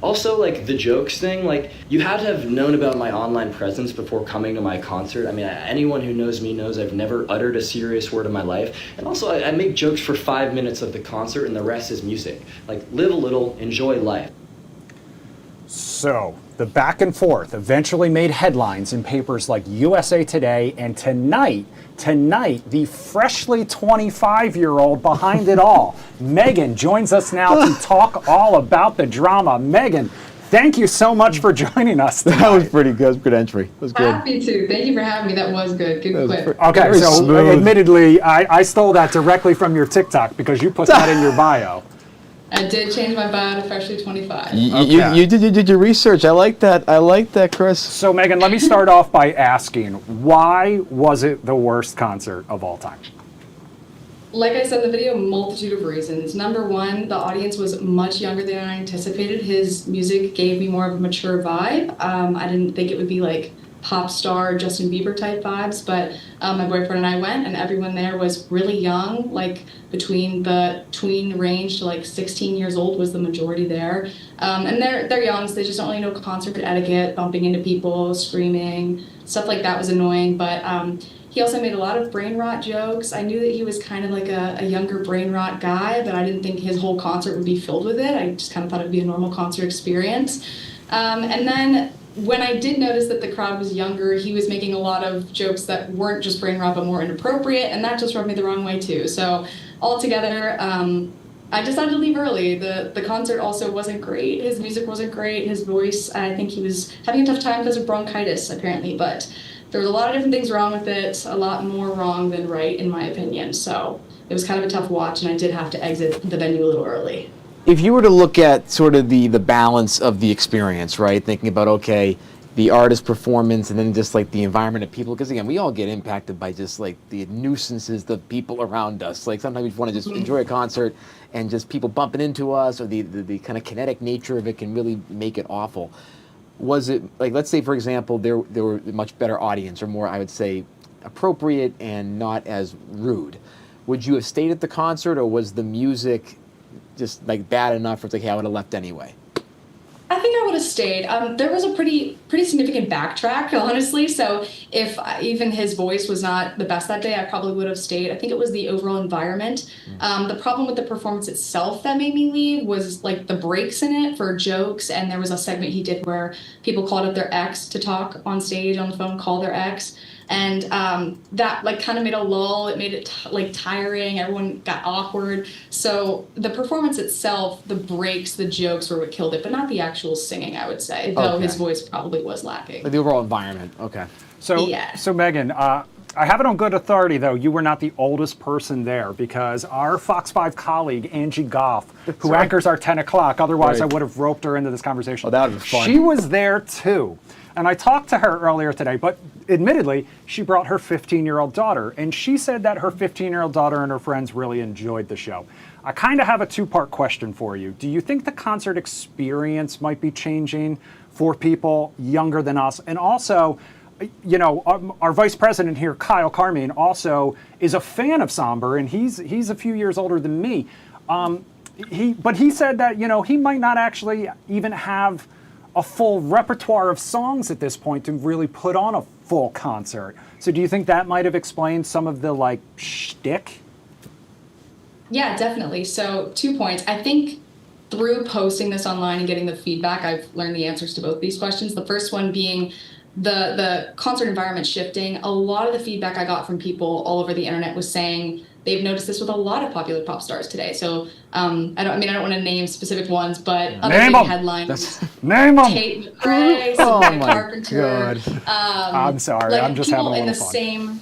also, like, the jokes thing, like, you had to have known about my online presence before coming to my concert. I mean, anyone who knows me knows I've never uttered a serious word in my life. And also, I make jokes for 5 minutes of the concert, and the rest is music. Like, live a little, enjoy life. So, the back and forth eventually made headlines in papers like USA Today, and tonight, the freshly 25-year-old behind it all, Megan, joins us now to talk all about the drama. Megan, thank you so much for joining us tonight. That was pretty good. That was a good entry. It was good. Happy to. Thank you for having me. That was good. Good clip. Okay, so admittedly, I stole that directly from your TikTok because you put that in your bio. I did change my bio to freshly 25. You did your research. I like that. I like that, Chris. So, Megan, let me start off by asking, why was it the worst concert of all time? Like I said in the video, multitude of reasons. Number one, the audience was much younger than I anticipated. His music gave me more of a mature vibe. I didn't think it would be like pop star Justin Bieber type vibes, but my boyfriend and I went, and everyone there was really young, like between the tween range to like 16 years old was the majority there. And they're young, so they just don't really know concert etiquette, bumping into people, screaming, stuff like that was annoying. But he also made a lot of brain rot jokes. I knew that he was kind of like a younger brain rot guy, but I didn't think his whole concert would be filled with it. I just kind of thought it would be a normal concert experience. And then when I did notice that the crowd was younger, he was making a lot of jokes that weren't just brain rot but more inappropriate, and that just rubbed me the wrong way too. So altogether, I decided to leave early. The concert also wasn't great. His music wasn't great. His voice, I think he was having a tough time because of bronchitis apparently, but there was a lot of different things wrong with it, a lot more wrong than right in my opinion. So it was kind of a tough watch, and I did have to exit the venue a little early. If you were to look at sort of the balance of the experience, right, thinking about, okay, the artist performance and then just like the environment of people, because again, we all get impacted by just like the nuisances, the people around us. Like sometimes we just want to just enjoy a concert and just people bumping into us, or the kind of kinetic nature of it can really make it awful. Was it, like, let's say, for example, there were a much better audience, or more, I would say, appropriate and not as rude. Would you have stayed at the concert, or was the music just like bad enough for it's like, hey, I would have left anyway? I think I would have stayed. There was a pretty significant backtrack, honestly. So if even his voice was not the best that day, I probably would have stayed. I think it was the overall environment. The problem with the performance itself that made me leave was like the breaks in it for jokes. And there was a segment he did where people called up their ex to talk on stage on the phone, call their ex. And that like kind of made a lull. It made it like tiring. Everyone got awkward. So the performance itself, the breaks, the jokes were what killed it, but not the actual singing, I would say, though his voice probably was lacking. Like the overall environment, okay. So, yeah. So Megan, I have it on good authority, though. You were not the oldest person there because our Fox 5 colleague, Angie Goff, who anchors our 10 o'clock, otherwise I would have roped her into this conversation. Oh, that would be fun. She was there, too. And I talked to her earlier today, but admittedly, she brought her 15-year-old daughter, and she said that her 15-year-old daughter and her friends really enjoyed the show. I kind of have a two-part question for you. Do you think the concert experience might be changing for people younger than us? And also, you know, our vice president here, Kyle Carmine, also is a fan of Sombr, and he's a few years older than me. But he said that, you know, he might not actually even have a full repertoire of songs at this point to really put on a full concert. So do you think that might have explained some of the, like, shtick? Yeah, definitely. So 2 points. I think through posting this online and getting the feedback, I've learned the answers to both these questions. The first one being the concert environment shifting. A lot of the feedback I got from people all over the internet was saying they've noticed this with a lot of popular pop stars today. So I don't want to name specific ones, but other big headlines. Name them. Tate McRae, Oh Sabrina my Carpenter. God. I'm sorry. Like I'm just having a people in little the fun.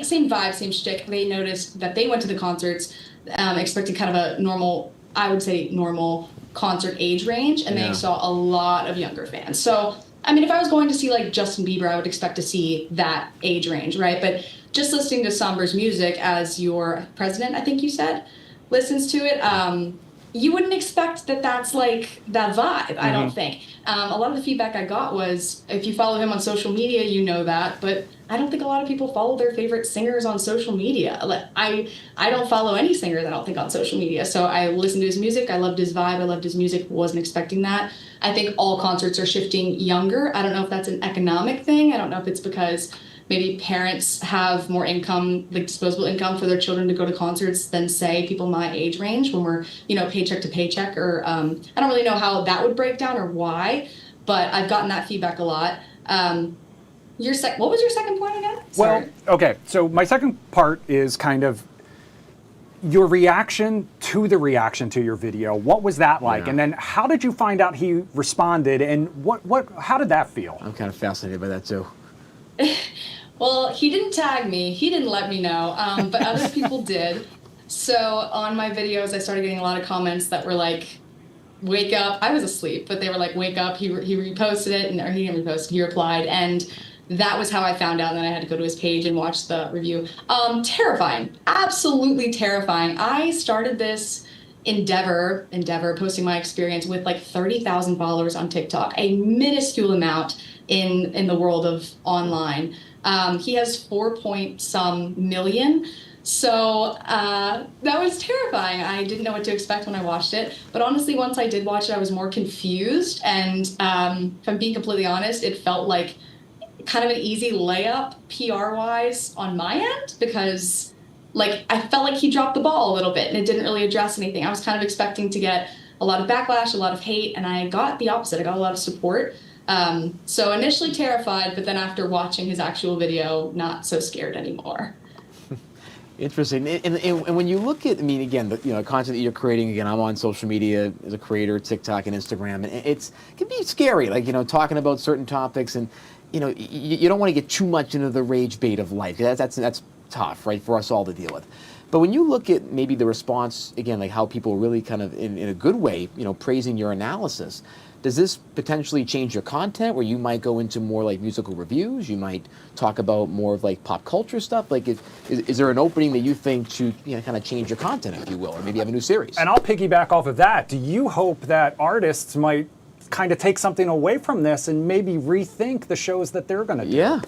same vibe, same shtick. They noticed that they went to the concerts expecting kind of a normal, I would say normal concert age range, and they saw a lot of younger fans. So I mean, if I was going to see like Justin Bieber, I would expect to see that age range, right? But just listening to Sombr's music, as your president, I think you said, listens to it, you wouldn't expect that that's like that vibe, I don't think. A lot of the feedback I got was, if you follow him on social media, you know that, but I don't think a lot of people follow their favorite singers on social media. I don't follow any singers, I don't think, on social media. So I listened to his music, I loved his vibe, I loved his music, wasn't expecting that. I think all concerts are shifting younger. I don't know if that's an economic thing. I don't know if it's because maybe parents have more income, like disposable income for their children to go to concerts than, say, people my age range when we're, you know, paycheck to paycheck, or I don't really know how that would break down or why, but I've gotten that feedback a lot. What was your second point again? Sorry. Well, okay, so my second part is kind of your reaction to the reaction to your video. What was that like? Yeah. And then how did you find out he responded, and how did that feel? I'm kind of fascinated by that too. Well, he didn't tag me. He didn't let me know, but other people did. So on my videos, I started getting a lot of comments that were like, wake up. I was asleep, but they were like, wake up. He reposted it, or he didn't repost, he replied. And that was how I found out, and then I had to go to his page and watch the review. Terrifying, absolutely terrifying. I started this endeavor, posting my experience with like 30,000 followers on TikTok, a minuscule amount in the world of online. He has 4-point-some million. So that was terrifying. I didn't know what to expect when I watched it. But honestly, once I did watch it, I was more confused. And if I'm being completely honest, it felt like kind of an easy layup PR-wise on my end, because like I felt like he dropped the ball a little bit and it didn't really address anything. I was kind of expecting to get a lot of backlash, a lot of hate, and I got the opposite. I got a lot of support. So initially terrified, but then after watching his actual video, not so scared anymore. Interesting. And when you look at, I mean, again, the content that you're creating, again, I'm on social media as a creator, TikTok and Instagram, and it can be scary, like, talking about certain topics, and, you don't want to get too much into the rage bait of life. That's tough, right, for us all to deal with. But when you look at maybe the response, again, like how people really kind of, in a good way, praising your analysis, does this potentially change your content where you might go into more like musical reviews? You might talk about more of like pop culture stuff? Like, is there an opening that you think to kind of change your content, if you will, or maybe have a new series? And I'll piggyback off of that. Do you hope that artists might kind of take something away from this and maybe rethink the shows that they're going to do? Yeah.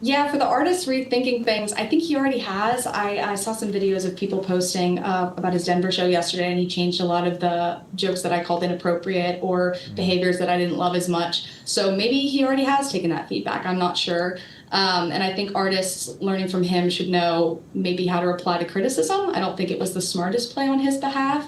Yeah, for the artists rethinking things, I think he already has. I saw some videos of people posting about his Denver show yesterday, and he changed a lot of the jokes that I called inappropriate or behaviors that I didn't love as much. So maybe he already has taken that feedback. I'm not sure. And I think artists learning from him should know maybe how to reply to criticism. I don't think it was the smartest play on his behalf.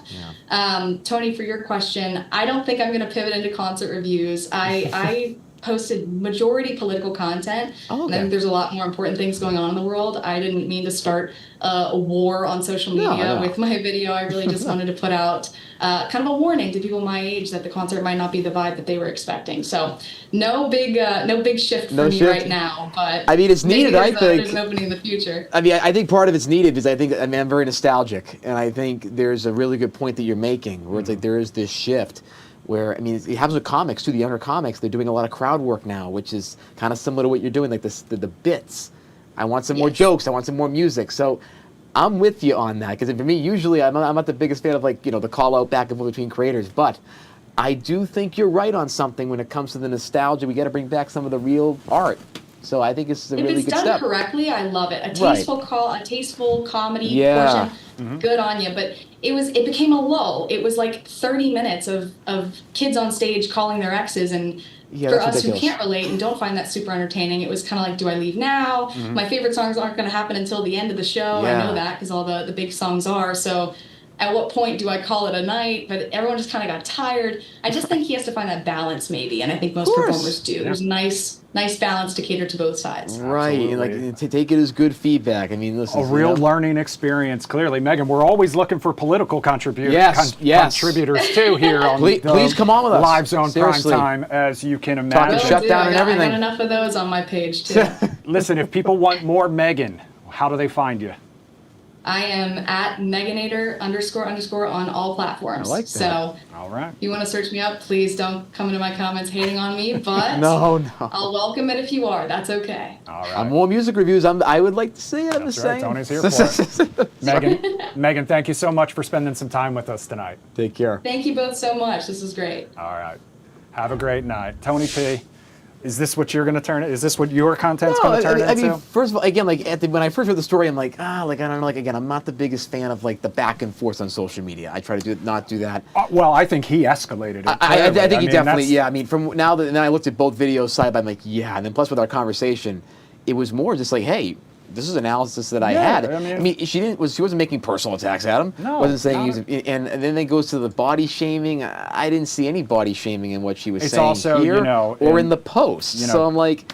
Yeah. Tony, for your question, I don't think I'm going to pivot into concert reviews. I posted majority political content. Oh, And I think there's a lot more important things going on in the world. I didn't mean to start a war on social media with my video. I really just wanted to put out kind of a warning to people my age that the concert might not be the vibe that they were expecting. So no big shift for me right now. But I mean, it's needed. I think there's an opening in the future. I mean, I think part of it's needed because I'm very nostalgic, and I think there's a really good point that you're making, where it's like there is this shift. Where, I mean, it happens with comics too. The younger comics, they're doing a lot of crowd work now, which is kind of similar to what you're doing, like the bits. I want some more jokes. I want some more music. So I'm with you on that, because for me, usually I'm not the biggest fan of, like, the call out back and forth between creators, but I do think you're right on something when it comes to the nostalgia. We got to bring back some of the real art. So I think it's a really good step. If it's done correctly, I love it. A tasteful comedy portion, good on you. But it became a lull. It was like 30 minutes of kids on stage calling their exes, and for us who can't relate and don't find that super entertaining, it was kind of like, do I leave now? My favorite songs aren't going to happen until the end of the show. I know that because all the big songs are. So at what point do I call it a night? But everyone just kind of got tired. I just think he has to find that balance, maybe, and I think most performers do. Yeah. There's nice balance to cater to both sides. Right, and like to take it as good feedback. I mean, listen, a real learning experience. Clearly, Megan, we're always looking for political contributors too here on please come on with us. Live Zone Prime Time, as you can imagine. Talking Shutdown and everything. I got enough of those on my page too. Listen, if people want more Megan, how do they find you? I am at Meganator _ on all platforms. I like that. So, all right. If you want to search me up, please don't come into my comments hating on me, but no. I'll welcome it if you are. That's okay. All right. More music reviews. I would like to see it. I'm just saying. Tony's here for it. Megan, thank you so much for spending some time with us tonight. Take care. Thank you both so much. This is great. All right. Have a great night. Tony P., is this what you're going to turn it? Is this what your content's going to turn into? I mean, first of all, again, like when I first heard the story, I'm like, I don't know. Like, again, I'm not the biggest fan of like the back and forth on social media. I try to not do that. Well, I think he escalated it. I think he definitely, yeah. I mean, from now that, and then I looked at both videos side by, I'm like, yeah. And then plus with our conversation, it was more just like, hey, this is analysis that I had. I mean, she wasn't making personal attacks at him. No, wasn't saying he was, and then it goes to the body shaming. I didn't see any body shaming in what she was saying also, here or in the post. So I'm like,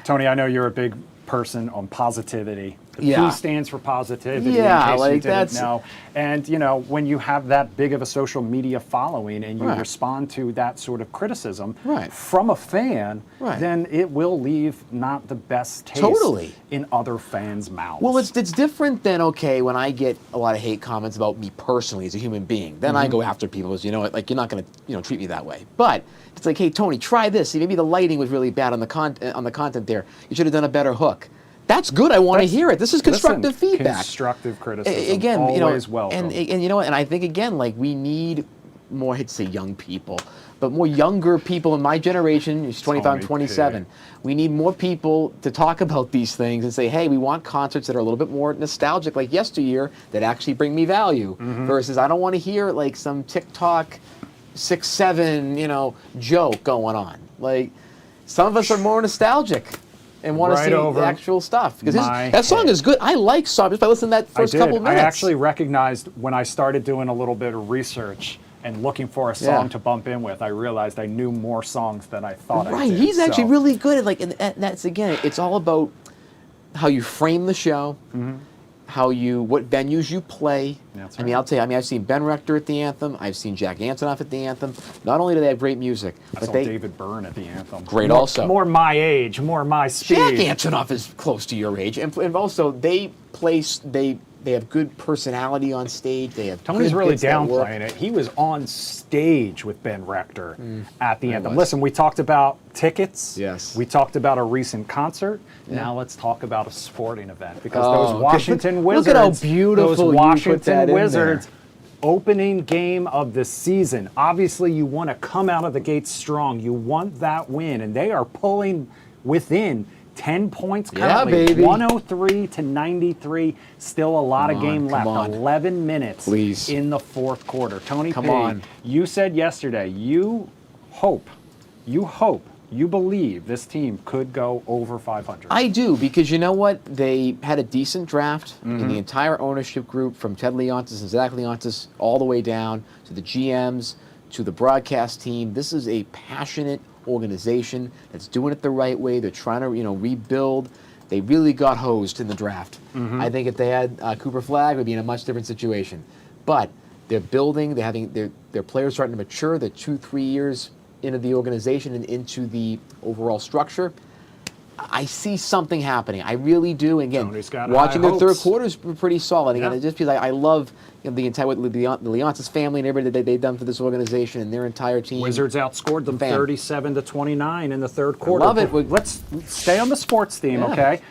Tony, I know you're a big person on positivity. The P stands for positivity. Yeah, in case like you didn't know. And when you have that big of a social media following and you respond to that sort of criticism from a fan, then it will leave not the best taste in other fans' mouths. Well, it's different than, okay, when I get a lot of hate comments about me personally as a human being, then I go after people as, like, you're not going to treat me that way. But it's like, hey, Tony, try this. See, maybe the lighting was really bad on the content there. You should have done a better hook. That's good. I want to hear it. This is constructive feedback. Constructive criticism. Again, always welcome. And you know what? And I think again, like we need more. I hate to say young people, but more younger people in my generation. It's 25, 27. We need more people to talk about these things and say, hey, we want concerts that are a little bit more nostalgic, like yesteryear, that actually bring me value. Versus, I don't want to hear like some TikTok 6-7 joke going on. Like some of us are more nostalgic and want to see the actual stuff. Because that song is good. I like Sombr just by listening to that first couple of minutes. I actually recognized when I started doing a little bit of research and looking for a song to bump in with, I realized I knew more songs than I thought I did. He's actually really good at, like, and that's, again, it's all about how you frame the show, what venues you play. I mean, I'll tell you, I've seen Ben Rector at the Anthem. I've seen Jack Antonoff at the Anthem. Not only do they have great music, but David Byrne at the Anthem. Great also. More my age, more my speed. Jack Antonoff is close to your age. And also, they have good personality on stage. They have Tony's really downplaying it. He was on stage with Ben Rector at the Anthem. Listen, we talked about tickets. Yes. We talked about a recent concert. Now let's talk about a sporting event, because those Washington Wizards, look at how beautiful those Washington you Wizards, opening game of the season. Obviously, you want to come out of the gates strong. You want that win, and they are pulling within 10 points currently, 103-93. Still a lot of game left. 11 minutes in the fourth quarter. Tony P., you said yesterday you believe this team could go over 500. I do, because you know what? They had a decent draft in the entire ownership group, from Ted Leontis and Zach Leontis all the way down to the GMs, to the broadcast team. This is a passionate, organization that's doing it the right way. They're trying to, rebuild. They really got hosed in the draft. I think if they had Cooper Flagg, we'd be in a much different situation. But they're building. Their players starting to mature. They're 2-3 years into the organization and into the overall structure. I see something happening. I really do. Again, watching their third quarters were pretty solid. Again, it just feels like I love the entire the Leonsis family and everything that they've done for this organization and their entire team. Wizards outscored them 37-29 in the third quarter. Love it. Let's stay on the sports theme, okay?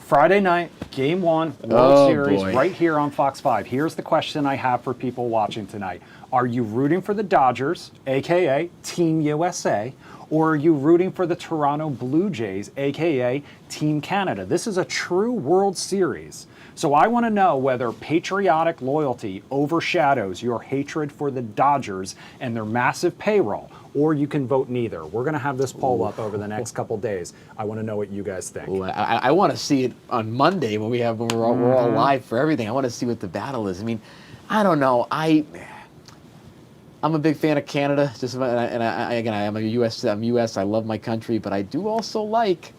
Friday night, Game 1, World Series, right here on Fox 5. Here's the question I have for people watching tonight. Are you rooting for the Dodgers, a.k.a. Team USA, or are you rooting for the Toronto Blue Jays, a.k.a. Team Canada? This is a true World Series. So I want to know whether patriotic loyalty overshadows your hatred for the Dodgers and their massive payroll, or you can vote neither. We're going to have this poll up over the next couple days. I want to know what you guys think. I want to see it on Monday when we're all live for everything. I want to see what the battle is. I mean, I don't know. I'm a big fan of Canada. I'm U.S. I love my country, but I do also like,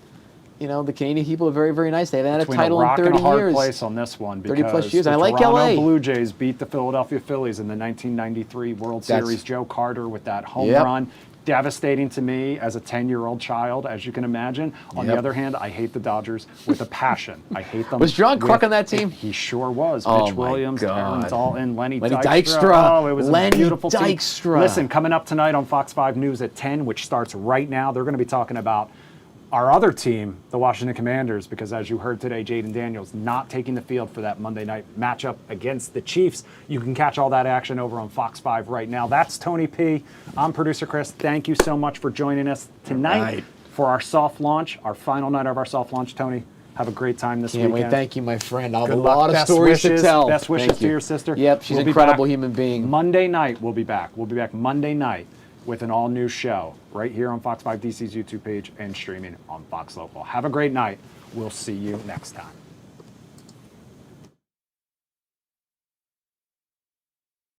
the Canadian people are very, very nice. They haven't had a title in 30 years. Between a rock and a hard place on this one, because 30+ years. the I like Toronto LA. Blue Jays beat the Philadelphia Phillies in the 1993 World Series. Joe Carter with that home run. Devastating to me as a 10-year-old child, as you can imagine. On the other hand, I hate the Dodgers with a passion. I hate them. Was John Kruk on that team? He sure was. Oh Mitch Williams, God. Aaron Dalton, Lenny Lenny Dykstra. Dykstra. Oh, it was Lenny a beautiful team. Dykstra. Listen, coming up tonight on Fox 5 News at 10, which starts right now, they're going to be talking about our other team, the Washington Commanders, because as you heard today, Jaden Daniels not taking the field for that Monday night matchup against the Chiefs. You can catch all that action over on Fox 5 right now. That's Tony P. I'm producer Chris. Thank you so much for joining us tonight for our soft launch, our final night of our soft launch. Tony, have a great time this weekend. Wait, thank you, my friend. I have a Good luck. lot of Best stories wishes, to tell. Best wishes to your sister. Yep, she's an incredible human being. Monday night, we'll be back. We'll be back Monday night with an all-new show right here on Fox 5 DC's YouTube page and streaming on Fox Local. Have a great night. We'll see you next time.